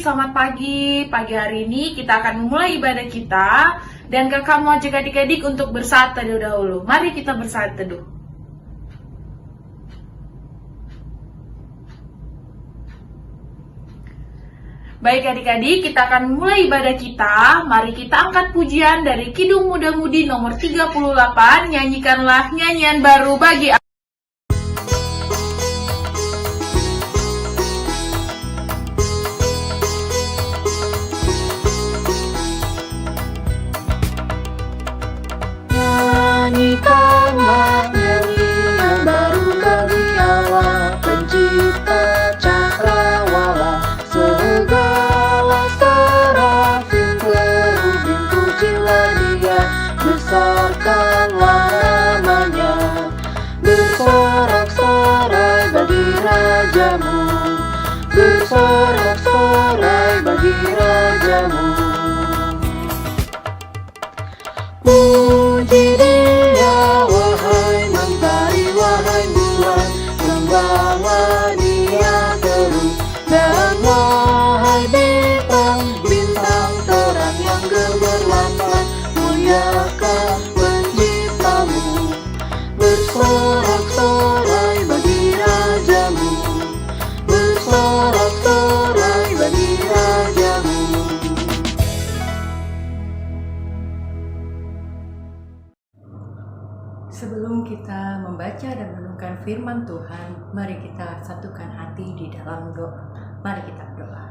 selamat pagi. Pagi hari ini kita akan memulai ibadah kita. Dan kakak mau ajak adik-adik untuk bersaat teduh dahulu. Mari kita bersaat teduh. Baik adik-adik, kita akan mulai ibadah kita. Mari kita angkat pujian dari Kidung Muda-Mudi nomor 38. Nyanyikanlah nyanyian baru bagi Nyanyikanlah nyanyian baru bagi Allah Pencipta cakrawala. Segala serafim kerubim pujilah Dia, besarkanlah namanya. Bersorak-sorai bagi Rajamu, bersorak-sorai bagi Rajamu. Puji Dia, wahai mentari, wahai bulan, sembahlah Dia terus. Dan wahai bintang terang yang gemerlapkan, muliakan Penciptamu. Bersorak-sorai bagi Rajamu, bersorak-sorai bagi Rajamu. Sebelum kita membaca dan merenungkan firman Tuhan, mari kita satukan hati di dalam doa. Mari kita berdoa.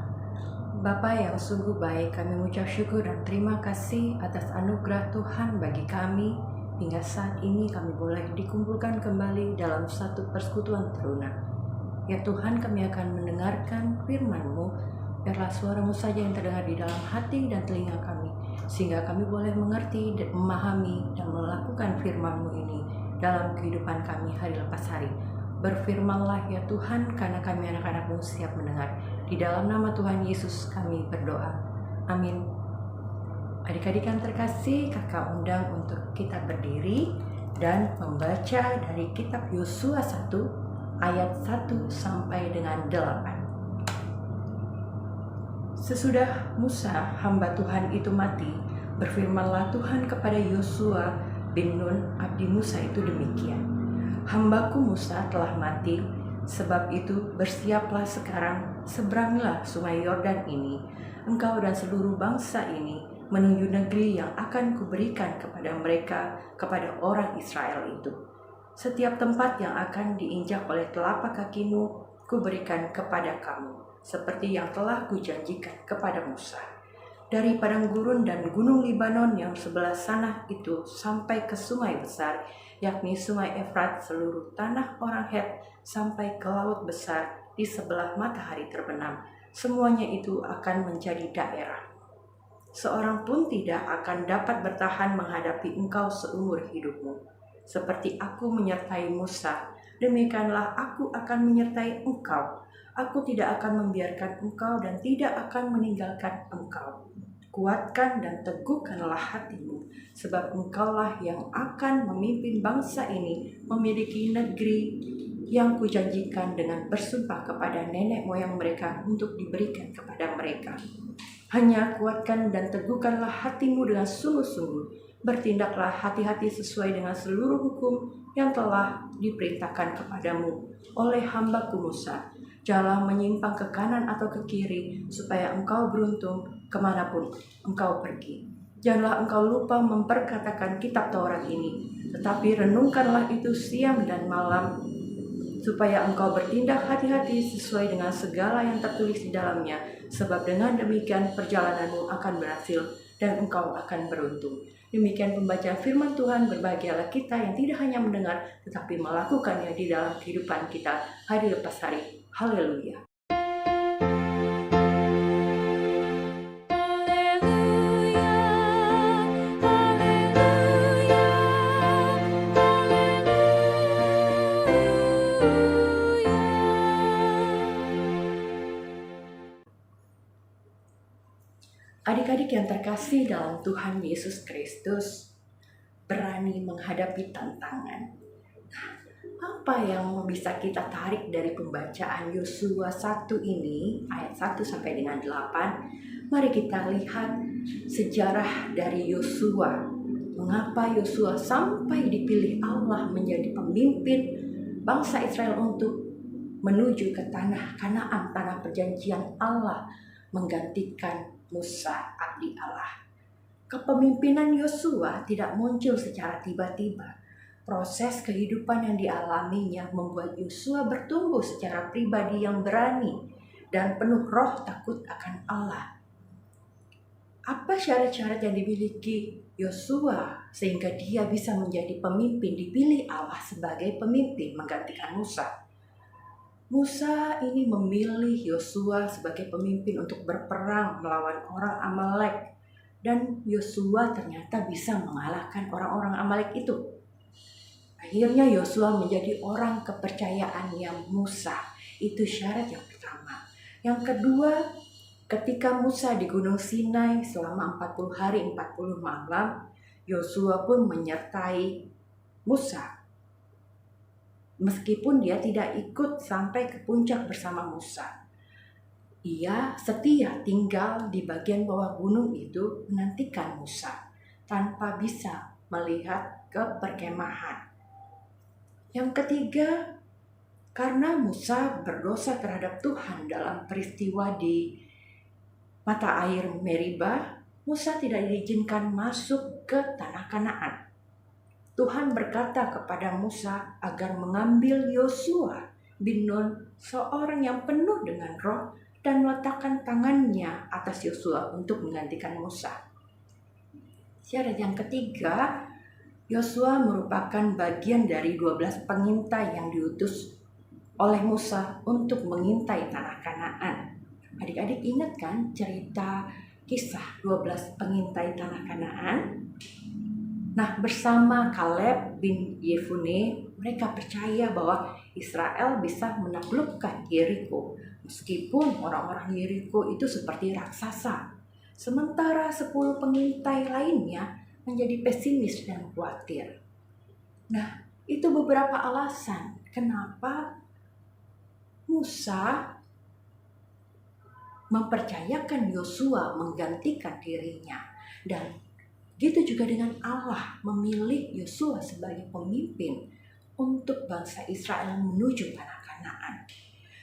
Bapa yang sungguh baik, kami mengucap syukur dan terima kasih atas anugerah Tuhan bagi kami. Hingga saat ini kami boleh dikumpulkan kembali dalam satu persekutuan teruna. Ya Tuhan, kami akan mendengarkan firman-Mu. Biarlah suara-Mu saja yang terdengar di dalam hati dan telinga kami, sehingga kami boleh mengerti dan memahami dan melakukan firman-Mu ini dalam kehidupan kami hari lepas hari. Berfirmanlah ya Tuhan, karena kami anak-anak-Mu siap mendengar. Di dalam nama Tuhan Yesus kami berdoa. Amin. Adik-adik yang terkasih, kakak undang untuk kita berdiri dan membaca dari kitab Yosua 1 ayat 1 sampai dengan 8. Sesudah Musa, hamba Tuhan itu mati, berfirmanlah Tuhan kepada Yosua bin Nun, abdi Musa itu demikian. Hambaku Musa telah mati, sebab itu bersiaplah sekarang, seberanglah sungai Yordan ini, engkau dan seluruh bangsa ini, menuju negeri yang akan kuberikan kepada mereka, kepada orang Israel itu. Setiap tempat yang akan diinjak oleh telapak kakimu, kuberikan kepada kamu, seperti yang telah kujanjikan kepada Musa. Dari padang gurun dan gunung Libanon yang sebelah sana itu sampai ke sungai besar, yakni sungai Efrat, seluruh tanah orang Het, sampai ke laut besar di sebelah matahari terbenam, semuanya itu akan menjadi daerah. Seorang pun tidak akan dapat bertahan menghadapi engkau seumur hidupmu. Seperti aku menyertai Musa, demikianlah aku akan menyertai engkau. Aku tidak akan membiarkan engkau dan tidak akan meninggalkan engkau. Kuatkan dan teguhkanlah hatimu, sebab engkaulah yang akan memimpin bangsa ini memiliki negeri yang kujanjikan dengan bersumpah kepada nenek moyang mereka untuk diberikan kepada mereka. Hanya kuatkan dan teguhkanlah hatimu dengan sungguh-sungguh. Bertindaklah hati-hati sesuai dengan seluruh hukum yang telah diperintahkan kepadamu oleh hambaku Musa. Janganlah menyimpang ke kanan atau ke kiri, supaya engkau beruntung kemanapun engkau pergi. Janganlah engkau lupa memperkatakan kitab Taurat ini, tetapi renungkanlah itu siang dan malam, supaya engkau bertindak hati-hati sesuai dengan segala yang tertulis di dalamnya, sebab dengan demikian perjalananmu akan berhasil dan engkau akan beruntung. Demikian pembacaan firman Tuhan. Berbahagialah kita yang tidak hanya mendengar, tetapi melakukannya di dalam kehidupan kita hari lepas hari. Haleluya. Adik-adik yang terkasih dalam Tuhan Yesus Kristus, berani menghadapi tantangan. Apa yang bisa kita tarik dari pembacaan Yosua 1 ini, ayat 1 sampai dengan 8? Mari kita lihat sejarah dari Yosua. Mengapa Yosua sampai dipilih Allah menjadi pemimpin bangsa Israel untuk menuju ke tanah Kanaan, tanah perjanjian Allah, menggantikan Musa, abdi Allah. Kepemimpinan Yosua tidak muncul secara tiba-tiba. Proses kehidupan yang dialaminya membuat Yosua bertumbuh secara pribadi yang berani dan penuh roh takut akan Allah. Apa syarat-syarat yang dimiliki Yosua sehingga dia bisa menjadi pemimpin, dipilih Allah sebagai pemimpin menggantikan Musa? Musa ini memilih Yosua sebagai pemimpin untuk berperang melawan orang Amalek, dan Yosua ternyata bisa mengalahkan orang-orang Amalek itu. Akhirnya Yosua menjadi orang kepercayaannya Musa. Itu syarat yang pertama. Yang kedua, ketika Musa di Gunung Sinai selama 40 hari 40 malam, Yosua pun menyertai Musa. Meskipun dia tidak ikut sampai ke puncak bersama Musa, ia setia tinggal di bagian bawah gunung itu menantikan Musa tanpa bisa melihat ke perkemahan. Yang ketiga, karena Musa berdosa terhadap Tuhan dalam peristiwa di mata air Meribah, Musa tidak diizinkan masuk ke tanah Kanaan. Tuhan berkata kepada Musa agar mengambil Yosua bin Nun, seorang yang penuh dengan roh, dan meletakkan tangannya atas Yosua untuk menggantikan Musa. Syarat yang ketiga, Yosua merupakan bagian dari 12 pengintai yang diutus oleh Musa untuk mengintai tanah Kanaan. Adik-adik ingat kan cerita kisah 12 pengintai tanah Kanaan? Nah, bersama Kaleb bin Yefune, mereka percaya bahwa Israel bisa menaklukkan Yeriko, meskipun orang-orang Yeriko itu seperti raksasa. Sementara 10 pengintai lainnya menjadi pesimis dan khawatir. Nah, itu beberapa alasan kenapa Musa mempercayakan Yosua menggantikan dirinya. Dan gitu juga dengan Allah memilih Yosua sebagai pemimpin untuk bangsa Israel menuju tanah Kanaan.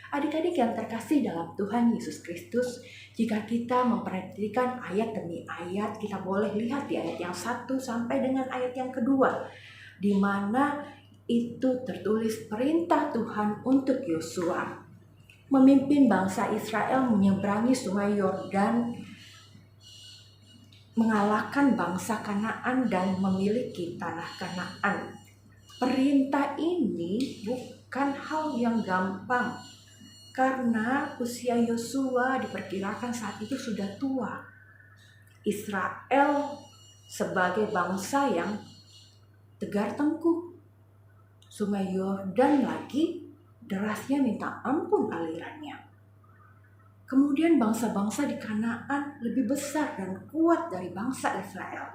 Adik-adik yang terkasih dalam Tuhan Yesus Kristus, jika kita memperhatikan ayat demi ayat, kita boleh lihat di ayat yang 1 sampai dengan ayat yang kedua, di mana itu tertulis perintah Tuhan untuk Yosua memimpin bangsa Israel menyeberangi sungai Yordan, mengalahkan bangsa Kanaan dan memiliki tanah Kanaan. Perintah ini bukan hal yang gampang, karena usia Yosua diperkirakan saat itu sudah tua. Israel sebagai bangsa yang tegar tengkuk. Sungai Yordan lagi derasnya minta ampun alirannya. Kemudian bangsa-bangsa di Kanaan lebih besar dan kuat dari bangsa Israel.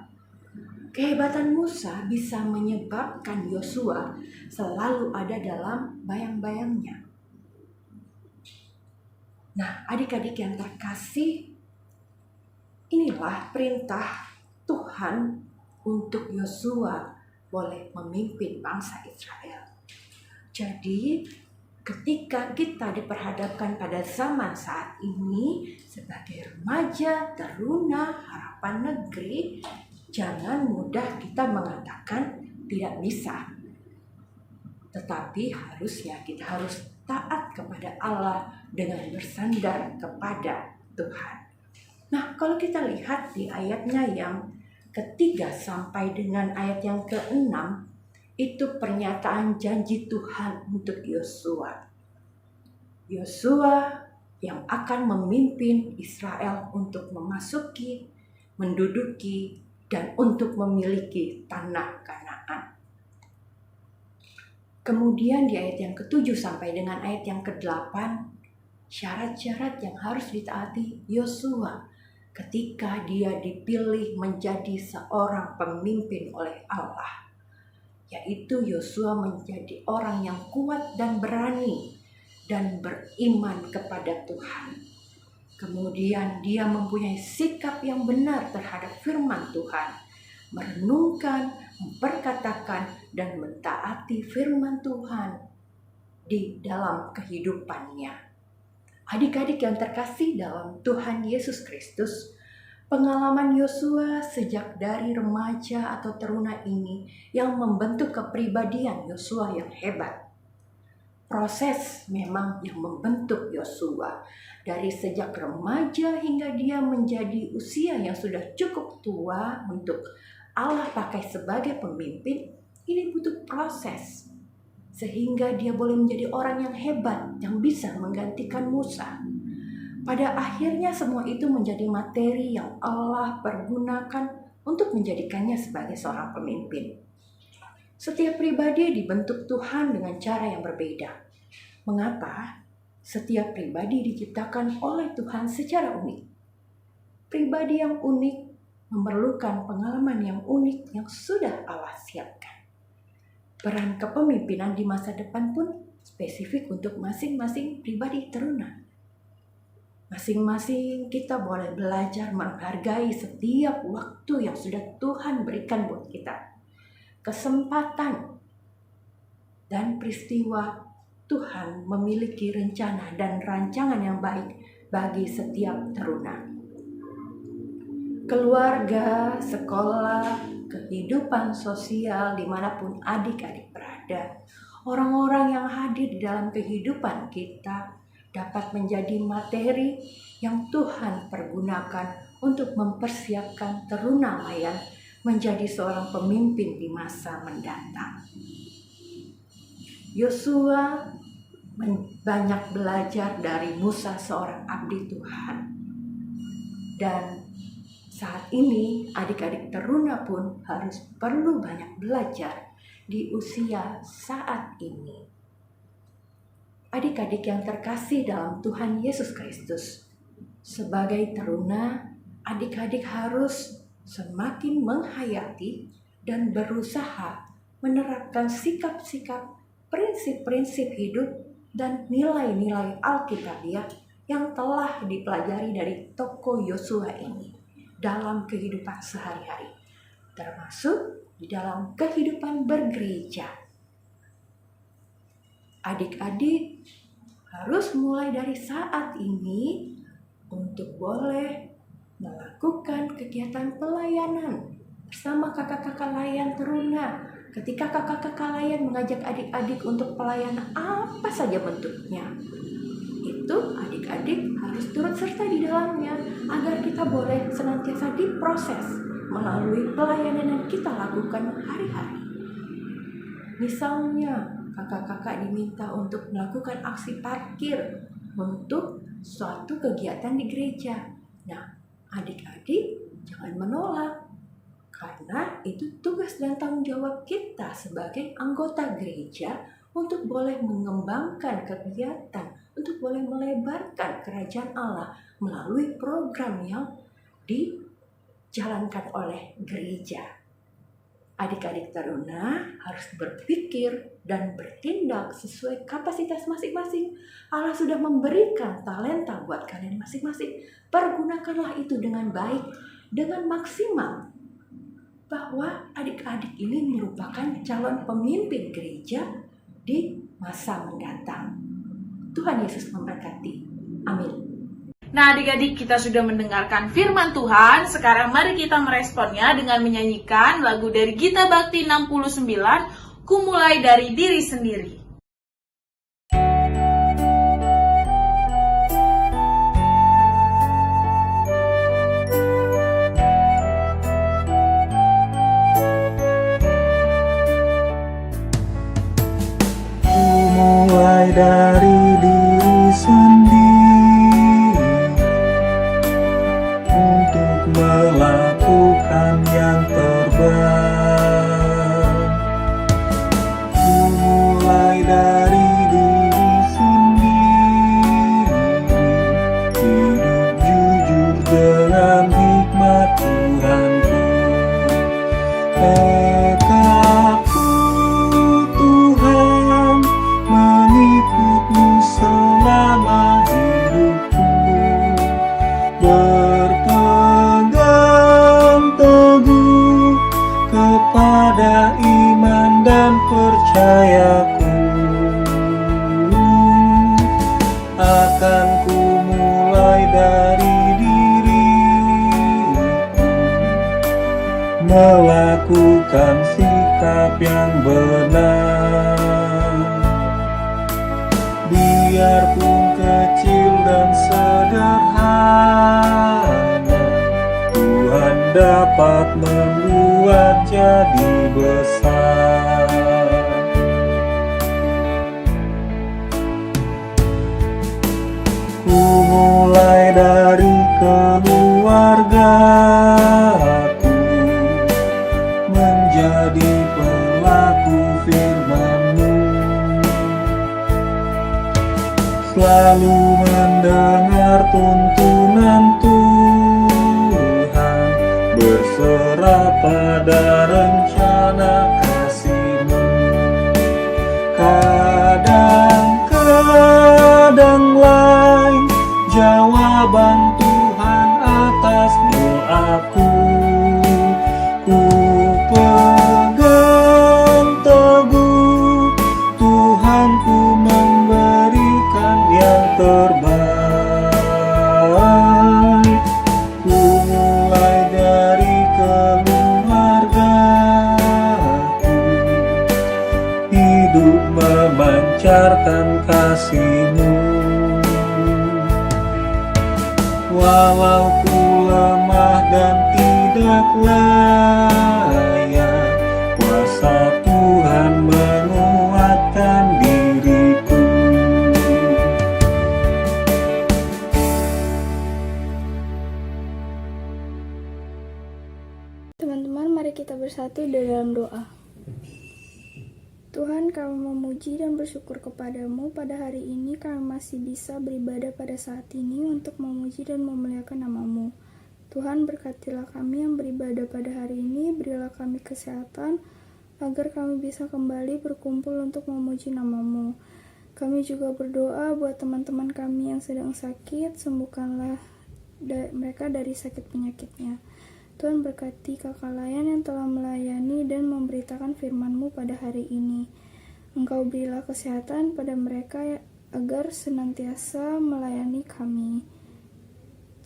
Kehebatan Musa bisa menyebabkan Yosua selalu ada dalam bayang-bayangnya. Nah, adik-adik yang terkasih, inilah perintah Tuhan untuk Yosua boleh memimpin bangsa Israel. Jadi, ketika kita diperhadapkan pada zaman saat ini sebagai remaja, teruna, harapan negeri, jangan mudah kita mengatakan tidak bisa. Tetapi harusnya kita harus taat kepada Allah dengan bersandar kepada Tuhan. Nah, kalau kita lihat di ayatnya yang ketiga sampai dengan ayat yang ke-6, itu pernyataan janji Tuhan untuk Yosua. Yosua yang akan memimpin Israel untuk memasuki, menduduki, dan untuk memiliki tanah Kanaan. Kemudian di ayat yang ke-7 sampai dengan ayat yang ke-8, syarat-syarat yang harus ditaati Yosua ketika dia dipilih menjadi seorang pemimpin oleh Allah. yaitu Yosua menjadi orang yang kuat dan berani dan beriman kepada Tuhan. Kemudian dia mempunyai sikap yang benar terhadap firman Tuhan, merenungkan, memperkatakan, dan mentaati firman Tuhan di dalam kehidupannya. Adik-adik yang terkasih dalam Tuhan Yesus Kristus, pengalaman Yosua sejak dari remaja atau teruna ini yang membentuk kepribadian Yosua yang hebat. Proses memang yang membentuk Yosua dari sejak remaja hingga dia menjadi usia yang sudah cukup tua untuk Allah pakai sebagai pemimpin. Ini butuh proses sehingga dia boleh menjadi orang yang hebat yang bisa menggantikan Musa. Pada akhirnya semua itu menjadi materi yang Allah pergunakan untuk menjadikannya sebagai seorang pemimpin. Setiap pribadi dibentuk Tuhan dengan cara yang berbeda. Mengapa? Setiap pribadi diciptakan oleh Tuhan secara unik. Pribadi yang unik memerlukan pengalaman yang unik yang sudah Allah siapkan. Peran kepemimpinan di masa depan pun spesifik untuk masing-masing pribadi teruna. Masing-masing kita boleh belajar menghargai setiap waktu yang sudah Tuhan berikan buat kita. Kesempatan dan peristiwa Tuhan memiliki rencana dan rancangan yang baik bagi setiap teruna. Keluarga, sekolah, kehidupan sosial dimanapun adik-adik berada, orang-orang yang hadir di dalam kehidupan kita dapat menjadi materi yang Tuhan pergunakan untuk mempersiapkan teruna layan menjadi seorang pemimpin di masa mendatang. Yosua banyak belajar dari Musa, seorang abdi Tuhan. Dan saat ini adik-adik teruna pun harus perlu banyak belajar di usia saat ini. Adik-adik yang terkasih dalam Tuhan Yesus Kristus, sebagai teruna, adik-adik harus semakin menghayati dan berusaha menerapkan sikap-sikap, prinsip-prinsip hidup, dan nilai-nilai Alkitabiah yang telah dipelajari dari tokoh Yosua ini dalam kehidupan sehari-hari, termasuk di dalam kehidupan bergereja. Adik-adik harus mulai dari saat ini untuk boleh melakukan kegiatan pelayanan bersama kakak-kakak layan teruna. Ketika kakak-kakak layan mengajak adik-adik untuk pelayanan apa saja bentuknya, itu adik-adik harus turut serta di dalamnya agar kita boleh senantiasa diproses melalui pelayanan yang kita lakukan hari-hari. Misalnya, kakak-kakak diminta untuk melakukan aksi parkir untuk suatu kegiatan di gereja. Nah, adik-adik jangan menolak, karena itu tugas dan tanggung jawab kita sebagai anggota gereja untuk boleh mengembangkan kegiatan, untuk boleh melebarkan kerajaan Allah melalui program yang dijalankan oleh gereja. Adik-adik teruna harus berpikir dan bertindak sesuai kapasitas masing-masing. Allah sudah memberikan talenta buat kalian masing-masing. Pergunakanlah itu dengan baik, dengan maksimal. Bahwa adik-adik ini merupakan calon pemimpin gereja di masa mendatang. Tuhan Yesus memberkati. Amin. Nah adik-adik, kita sudah mendengarkan firman Tuhan. Sekarang mari kita meresponnya dengan menyanyikan lagu dari Gita Bakti 69, Ku Mulai Dari Diri Sendiri. Mulai dari diri sendiri untuk melakukan yang terbaik. Mulai dari diri sendiri, hidup jujur dengan hikmat Tuhanku. Tetap pada iman dan percayaku. Akan ku mulai dari diriku, melakukan sikap yang benar. Biarpun kecil dan sederhana, Tuhan dapat membuat jadi besar. Ku mulai dari keluargaku, menjadi pelaku firman-Mu, selalu mendengar tuntunan Tuhan, berserah pada rencana kasih-Mu. Kadang-kadang lain jawaban Tuhan atas doaku. Ku pegang teguh, Tuhanku memberikan yang terbaik. Ku mulai dari keluargaku, hidup memancarkan kasih-Mu. Walau ku lemah dan tidak layak, kuasa Tuhan menguatkan diriku. Teman-teman, mari kita bersatu di dalam doa. Tuhan, kami memuji dan bersyukur kepadamu pada hari ini kami masih bisa beribadah pada saat ini untuk memuji dan memuliakan nama-Mu. Tuhan, berkatilah kami yang beribadah pada hari ini, berilah kami kesehatan agar kami bisa kembali berkumpul untuk memuji nama-Mu. Kami juga berdoa buat teman-teman kami yang sedang sakit, sembuhkanlah mereka dari sakit penyakitnya. Tuhan, berkati kakak Layan yang telah melayani dan memberitakan firman-Mu pada hari ini. Engkau berilah kesehatan pada mereka agar senantiasa melayani kami.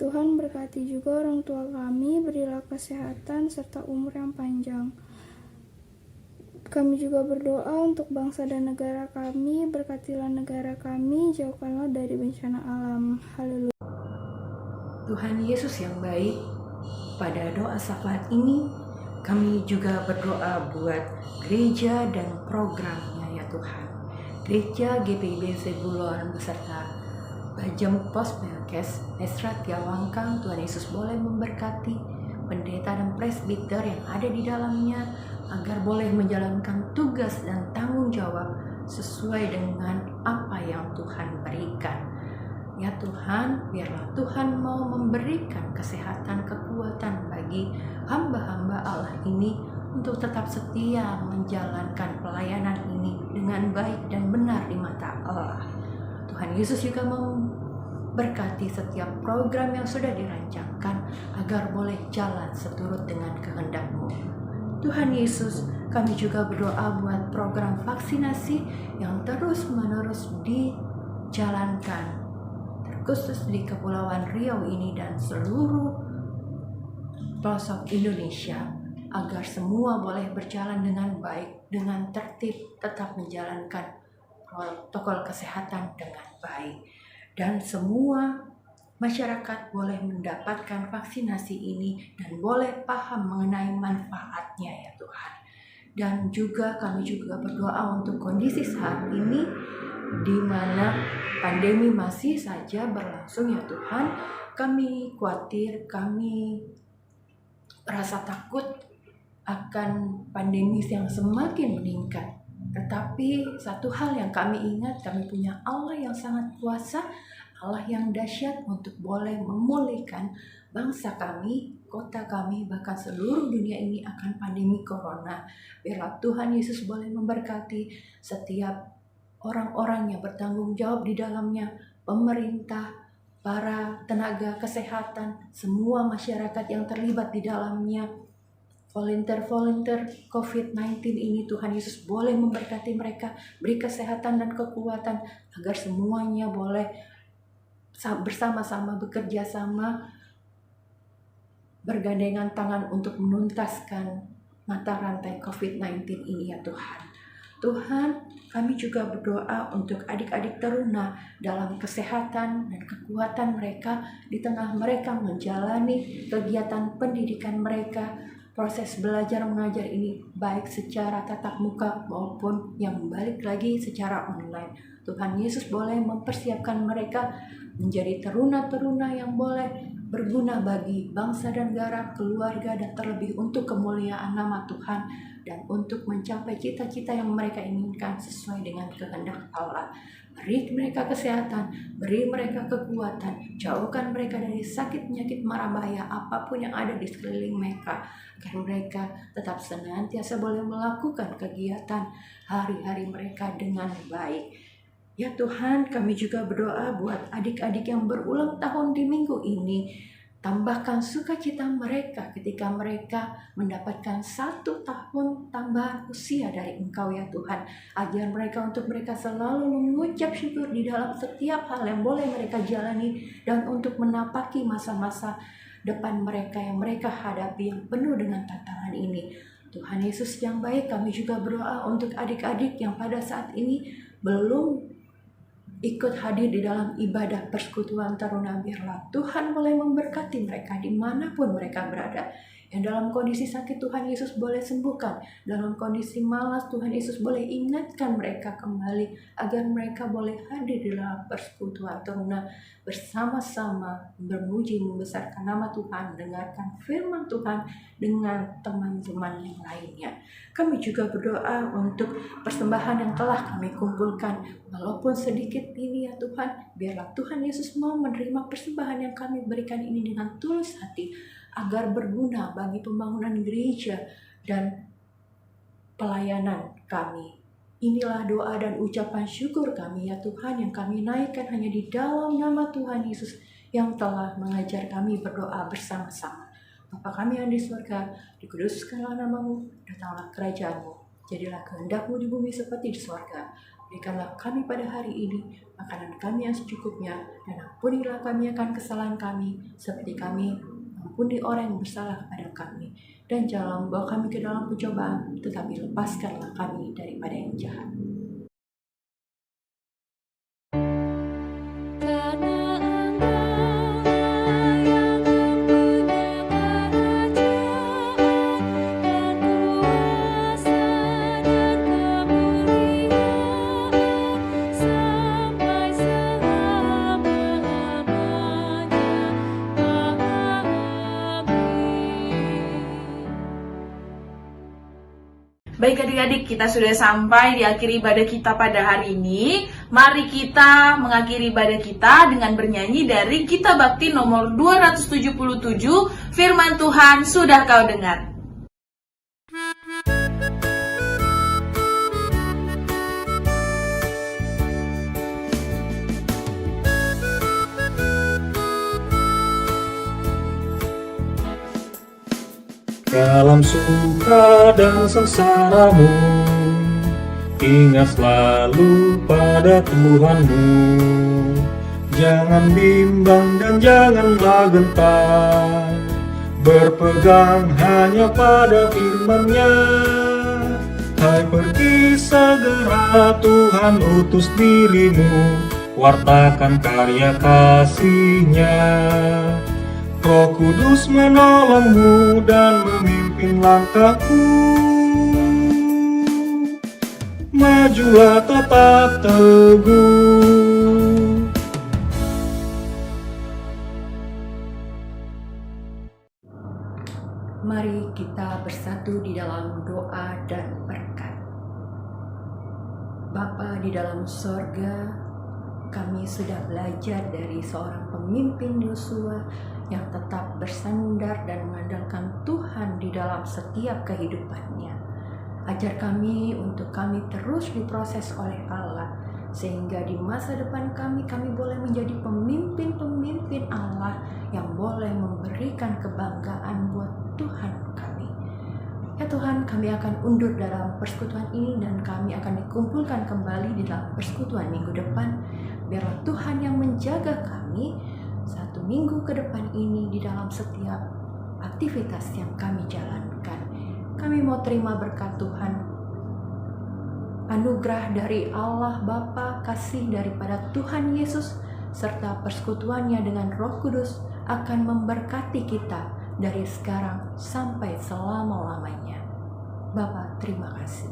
Tuhan, berkati juga orang tua kami, berilah kesehatan serta umur yang panjang. Kami juga berdoa untuk bangsa dan negara kami, berkatilah negara kami, jauhkanlah dari bencana alam. Haleluya. Tuhan Yesus yang baik, pada doa syafaat ini kami juga berdoa buat gereja dan programnya ya Tuhan. Gereja GPIB Zebulon beserta Bajang Pos Melkes Esrat Tiawangkang, Tuhan Yesus boleh memberkati pendeta dan presbiter yang ada di dalamnya agar boleh menjalankan tugas dan tanggung jawab sesuai dengan apa yang Tuhan berikan. Ya Tuhan, biarlah Tuhan mau memberikan kesehatan, kekuatan bagi hamba-hamba Allah ini untuk tetap setia menjalankan pelayanan ini dengan baik dan benar di mata Allah. Tuhan Yesus juga memberkati setiap program yang sudah dirancangkan agar boleh jalan seturut dengan kehendak-Mu. Tuhan Yesus, kami juga berdoa buat program vaksinasi yang terus-menerus dijalankan, khusus di Kepulauan Riau ini dan seluruh pelosok Indonesia, agar semua boleh berjalan dengan baik, dengan tertib, tetap menjalankan protokol kesehatan dengan baik, dan semua masyarakat boleh mendapatkan vaksinasi ini dan boleh paham mengenai manfaatnya ya Tuhan. Dan juga kami juga berdoa untuk kondisi saat ini di mana pandemi masih saja berlangsung ya Tuhan. Kami khawatir, kami rasa takut akan pandemi yang semakin meningkat. Tetapi satu hal yang kami ingat, kami punya Allah yang sangat kuasa, Allah yang dahsyat untuk boleh memulihkan bangsa kami, kota kami, bahkan seluruh dunia ini akan pandemi corona. Biarlah Tuhan Yesus boleh memberkati setiap orang-orang yang bertanggung jawab di dalamnya, pemerintah, para tenaga kesehatan, semua masyarakat yang terlibat di dalamnya, volunteer COVID-19 ini, Tuhan Yesus boleh memberkati mereka, beri kesehatan dan kekuatan agar semuanya boleh bersama-sama bekerja sama, bergandengan tangan untuk menuntaskan mata rantai COVID-19 ini ya Tuhan. Tuhan, kami juga berdoa untuk adik-adik teruna dalam kesehatan dan kekuatan mereka di tengah mereka menjalani kegiatan pendidikan mereka. Proses belajar mengajar ini baik secara tatap muka maupun yang balik lagi secara online. Tuhan Yesus boleh mempersiapkan mereka menjadi teruna-teruna yang boleh berguna bagi bangsa dan negara, keluarga, dan terlebih untuk kemuliaan nama Tuhan dan untuk mencapai cita-cita yang mereka inginkan sesuai dengan kehendak Allah. Beri mereka kesehatan, beri mereka kekuatan, jauhkan mereka dari sakit penyakit mara bahaya apapun yang ada di sekeliling mereka, agar mereka tetap senantiasa boleh melakukan kegiatan hari-hari mereka dengan baik. Ya Tuhan, kami juga berdoa buat adik-adik yang berulang tahun di minggu ini. Tambahkan sukacita mereka ketika mereka mendapatkan 1 tahun tambahan usia dari Engkau ya Tuhan. Ajar mereka untuk mereka selalu mengucap syukur di dalam setiap hal yang boleh mereka jalani dan untuk menapaki masa-masa depan mereka yang mereka hadapi yang penuh dengan tantangan ini. Tuhan Yesus yang baik, kami juga berdoa untuk adik-adik yang pada saat ini belum ikut hadir di dalam ibadah persekutuan teruna. Biarlah Tuhan boleh memberkati mereka dimanapun mereka berada. Yang dalam kondisi sakit, Tuhan Yesus boleh sembuhkan. Dalam kondisi malas, Tuhan Yesus boleh ingatkan mereka kembali agar mereka boleh hadir di dalam persekutuan teruna bersama-sama bermuji membesarkan nama Tuhan, dengarkan firman Tuhan dengan teman-teman yang lainnya. Kami juga berdoa untuk persembahan yang telah kami kumpulkan, walaupun sedikit ini ya Tuhan, biarlah Tuhan Yesus mau menerima persembahan yang kami berikan ini dengan tulus hati, agar berguna bagi pembangunan gereja dan pelayanan kami. Inilah doa dan ucapan syukur kami ya Tuhan, yang kami naikkan hanya di dalam nama Tuhan Yesus yang telah mengajar kami berdoa bersama-sama. Bapa kami yang di surga, dikuduskanlah namamu, datanglah kerajaan-Mu, jadilah kehendak-Mu di bumi seperti di surga. Berikanlah kami pada hari ini makanan kami yang secukupnya, dan ampunilah kami akan kesalahan kami, seperti kami ampuni orang yang bersalah kepada kami. Dan jangan membawa kami ke dalam pencobaan, tetapi lepaskanlah kami daripada yang jahat. Baik adik-adik, kita sudah sampai di akhir ibadah kita pada hari ini. Mari kita mengakhiri ibadah kita dengan bernyanyi dari Gita Bakti nomor 277, Firman Tuhan sudah kau dengar. Dalam suka dan sengsaramu, ingat selalu pada Tuhanmu. Jangan bimbang dan janganlah gentar, berpegang hanya pada firman-Nya. Hai, pergi segera, Tuhan utus dirimu, wartakan karya kasih-Nya. Roh Kudus menolongmu dan memimpin langkahmu. Majulah tetap teguh. Mari kita bersatu di dalam doa dan berkat. Bapa di dalam sorga, kami sudah belajar dari seorang pemimpin Yosua yang tetap bersandar dan mengandalkan Tuhan di dalam setiap kehidupannya. Ajar kami untuk kami terus diproses oleh Allah, sehingga di masa depan kami boleh menjadi pemimpin-pemimpin Allah yang boleh memberikan kebanggaan buat Tuhan kami. Ya Tuhan, kami akan undur dalam persekutuan ini dan kami akan dikumpulkan kembali di dalam persekutuan minggu depan. Biarlah Tuhan yang menjaga kami 1 minggu ke depan ini di dalam setiap aktivitas yang kami jalankan. Kami mau terima berkat Tuhan, anugerah dari Allah Bapa, kasih daripada Tuhan Yesus, serta persekutuannya dengan Roh Kudus akan memberkati kita dari sekarang sampai selama-lamanya. Bapa, terima kasih.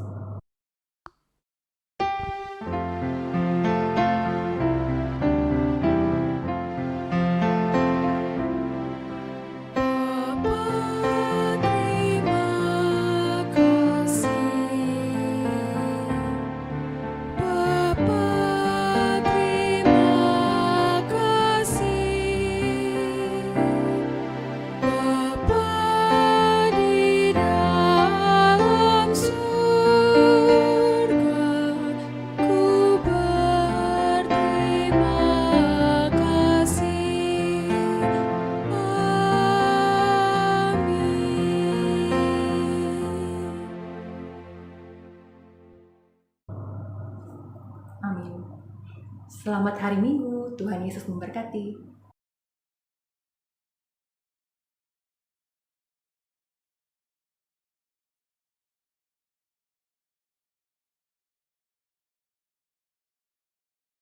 Amin. Selamat hari Minggu, Tuhan Yesus memberkati.